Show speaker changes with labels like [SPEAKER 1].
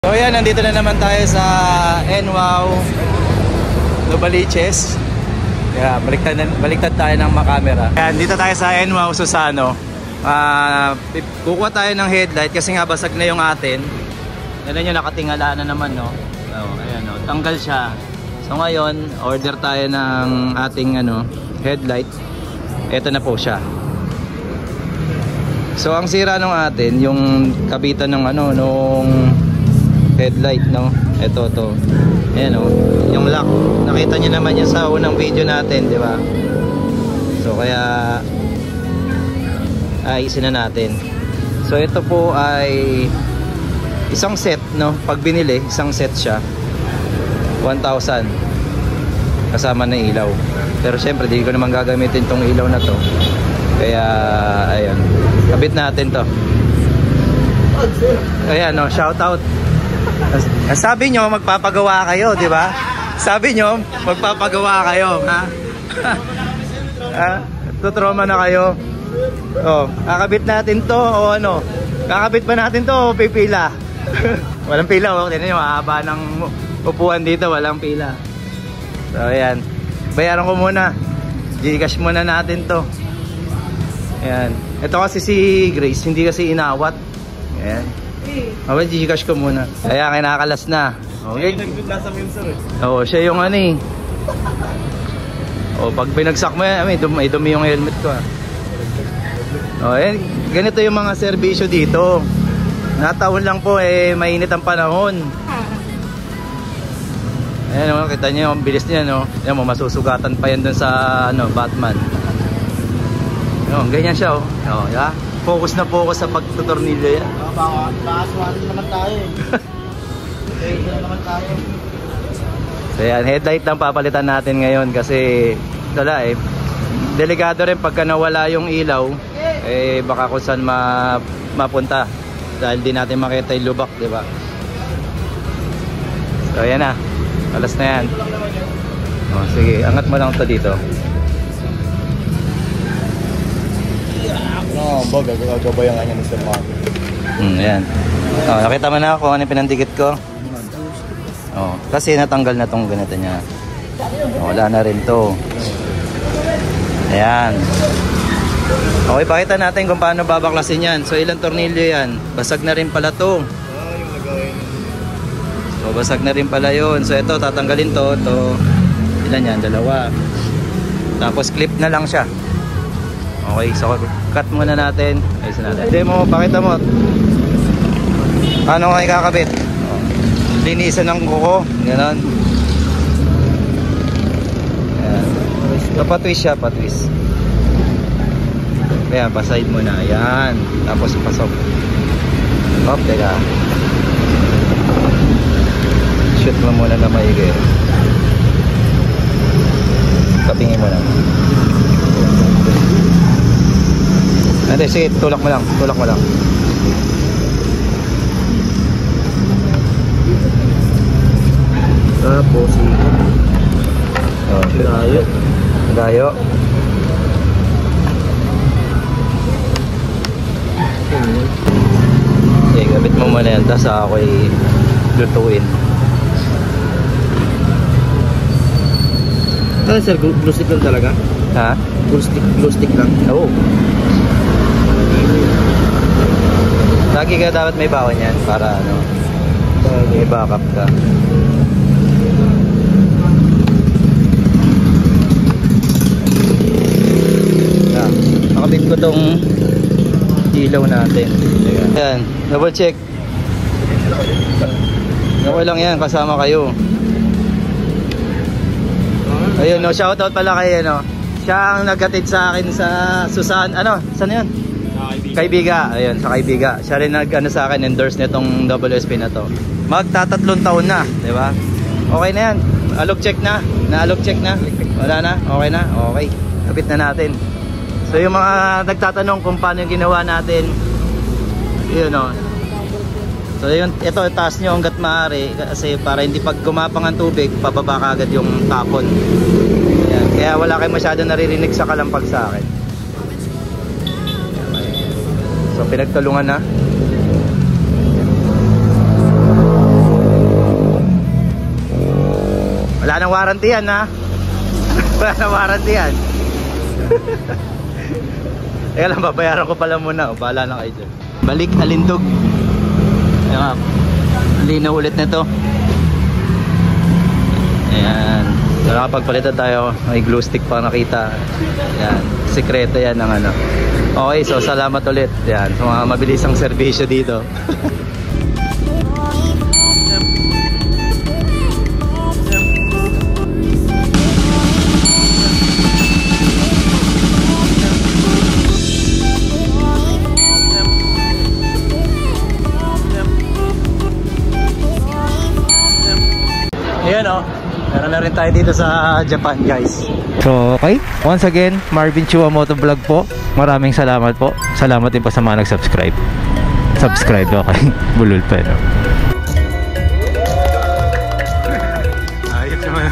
[SPEAKER 1] So yan, nandito na naman tayo sa NWOW Novaliches. Kaya baliktad tayo ng makamera. Yan, dito tayo sa NWOW Susano. Kukuha tayo ng headlight kasi nga basag na yung atin. Yan nyo, nakatingala na naman, no? So, ayan, no? Tanggal siya. So ngayon, order tayo ng ating headlight. Ito na po siya. So ang sira nung atin, yung kabitan ng nung headlight, no? Ito to. Ayan, no? Yung lock. Nakita niyo naman yan sa unang video natin, di ba? So kaya ayusin na natin. So ito po ay isang set, no? Pag binili, isang set siya. 1,000 kasama na ilaw. Pero syempre di ko naman gagamitin tong ilaw na to. Kaya ayun, kabit natin to. Ayan, no, shout out. Sabi nyo magpapagawa kayo, di ba? Sabi nyo magpapagawa kayo, ha? Tutroma na kayo. Oh, kakabit natin to o ano? Kakabit ba natin to o pipila? Walang pila, oh. Tingnan nyo, mahaba ng upuan dito, walang pila. So ayan, bayaran ko muna. Gcash muna natin to. Ayan. Ito kasi si Grace, hindi kasi inawat. Ayan. Okay, Gcash ko muna. Kaya kinakalas na. Okay. Oo, siya yung pag binagsak mo yan, may dumi yung helmet ko. Ayan. Ganito yung mga serbisyo dito. Nataon lang po, mainit ang panahon. Ayan, kita nyo, ang bilis niya, no? Ayan mo, masusugatan pa yan dun sa Batman. Ganyan siya, oh. Yeah. Focus na focus sa pagtutornilyo yan.
[SPEAKER 2] Bakaswarin naman tayo eh. Pwede na naman tayo.
[SPEAKER 1] So yan, headlight lang papalitan natin ngayon kasi wala delikado rin pagka nawala yung ilaw, baka kung saan mapunta dahil di natin makita yung lubak, di ba? So yan na, alas na yan. Sige, angat mo lang ito dito.
[SPEAKER 2] Gagabayan nga niya ni Sir Marco.
[SPEAKER 1] Ayan. Nakita mo na kung ano pinandikit ko. Kasi natanggal na tong ganito niya. Wala na rin to. Ayan. Okay, pakita natin kung paano babaklasin yan. So ilang tornilyo yan? Basag na rin pala to. So basag na rin pala yun. So ito, tatanggalin to. Ilan yan? 2. Tapos clip na lang siya. Okay, so cut muna natin. Ayusin natin. Demo, pakita mo. Paano kayo kakabit? Linisan ng kuko. Ganon. Ayan. So, patwist siya, patwist. Ayan, paside mo na. Ayan. Tapos pasok. Hop, teka. Shoot mo muna na maigi. Kapingin mo lang. Ate, sige, tulak mo lang. Tulak mo lang. Tapos, layo. Layo. Okay, gabit mo muna yan. Tapos ako'y lutuin.
[SPEAKER 2] Ano sir, glue stick lang talaga?
[SPEAKER 1] Ha?
[SPEAKER 2] Glue stick lang?
[SPEAKER 1] Oo. Lagi ka dapat may bawan yan para may backup ka. Nakabit ko tong ilaw natin. Ayan, double check. Okay lang yan, kasama kayo. Ayun, shoutout pala kay siya ang naghatid sa akin sa Susan, saan yun? Kaibiga, ayun, sa Kaibiga. Siya rin sa akin, endorse nitong WSP na to. Magtatatlong taon na, di ba? Okay na yan. Alog check na. Na-alog check na. Wala na? Okay na? Okay. Kapit na natin. So yung mga nagtatanong kung paano yung ginawa natin, yun So yun, ito taas nyo hanggat maaari kasi para hindi pag gumapang ang tubig, pababa ka agad yung tapon. Ayan. Kaya wala kayong masyado naririnig sa kalampag sa akin. So pinagtulungan na. Wala nang warranty yan, ha? Wala nang warranty yan. Kaya lang, babayaran ko pala muna. Bahala na kayo dyan. Balik Alindog. Ayan, linaw ulit na to. Ayan. So nakapagpalitan tayo. May glue stick pa nakita. Ayan. Sikreto yan ng ano. Okay, so salamat ulit. Ayan. Sa mga mabilisang serbisyo dito. Ayan o, meron na rin tayo dito sa Japan, guys. So okay, once again, Marvin Chua Motovlog po. Maraming salamat po. Salamat din po sa mga nag-subscribe. Subscribe, okay. Bulol pa, no? Ayos naman.